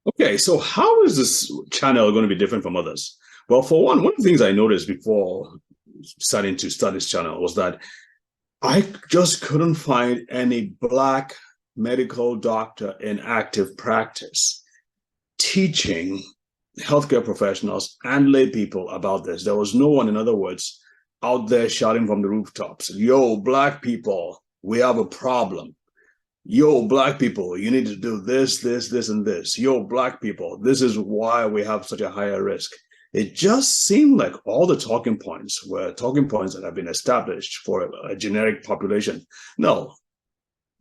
Okay, so how is this channel going to be different from others? Well, for one of the things I noticed before starting to start this channel was that I just couldn't find any Black medical doctor in active practice teaching healthcare professionals and lay people about this. There was no one, in other words, out there shouting from the rooftops, yo, Black people, we have a problem. Yo, Black people, you need to do this, this, this, and this. Yo, Black people, this is why we have such a higher risk. It just seemed like all the talking points were talking points that have been established for a generic population. No,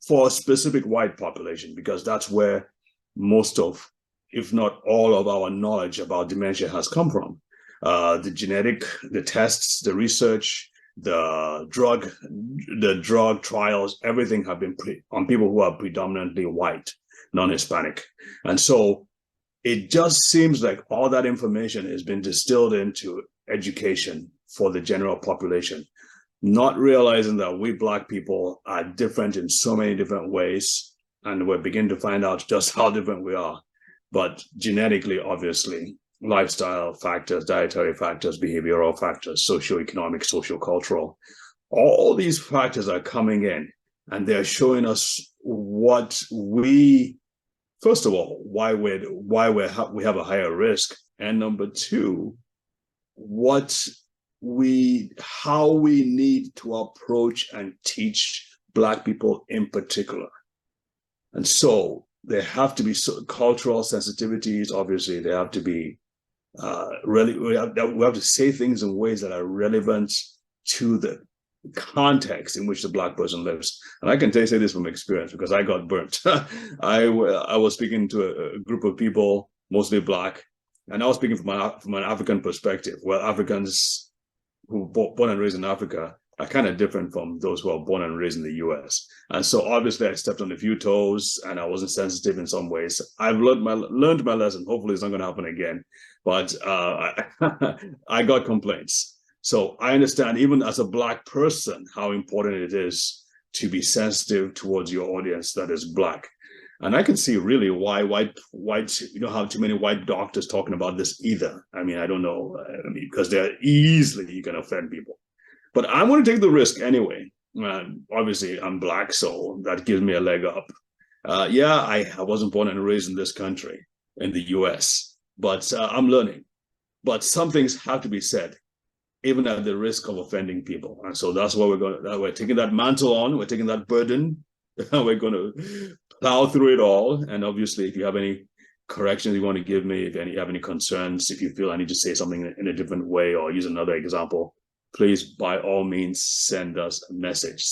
for a specific white population, because that's where most of, if not all of our knowledge about dementia has come from. The genetic, the tests, the research, the drug trials, everything have been on people who are predominantly white, non-Hispanic. And so it just seems like all that information has been distilled into education for the general population, not realizing that we Black people are different in so many different ways, and we're beginning to find out just how different we are. But genetically, obviously, lifestyle factors, dietary factors, behavioral factors, socioeconomic, sociocultural, all these factors are coming in, and they're showing us what we, first of all, why we have a higher risk, and number two, how we need to approach and teach Black people in particular. And so there have to be cultural sensitivities. Obviously, there have to be really, we have to say things in ways that are relevant to the context in which the Black person lives. And I can say this from experience because I got burnt. I was speaking to a group of people, mostly Black, and I was speaking from an African perspective. Well, Africans who were born and raised in Africa are kind of different from those who are born and raised in the US. And so obviously I stepped on a few toes and I wasn't sensitive in some ways. I've learned my lesson. Hopefully it's not going to happen again. But I got complaints. So I understand, even as a Black person, how important it is to be sensitive towards your audience that is Black. And I can see really why you don't have too many white doctors talking about this either. I mean, I don't know, because they're easily, you can offend people. But I'm going to take the risk anyway. Obviously, I'm Black, so that gives me a leg up. Yeah, I wasn't born and raised in this country, in the US, but I'm learning. But some things have to be said, even at the risk of offending people. And so that's what we're taking that mantle on, we're taking that burden, we're going to plow through it all. And obviously, if you have any corrections you want to give me, if you have any concerns, if you feel I need to say something in a different way or use another example, please, by all means, send us a message.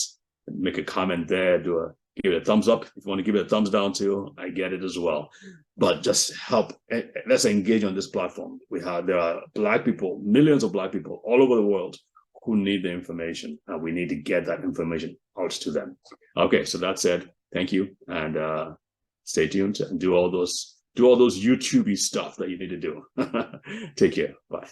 Make a comment there, give it a thumbs up. If you want to give it a thumbs down too, I get it as well. But just help. Let's engage on this platform. There are Black people, millions of Black people all over the world who need the information, and we need to get that information out to them. Okay, so that said, thank you, and stay tuned and do all those YouTube-y stuff that you need to do. Take care. Bye.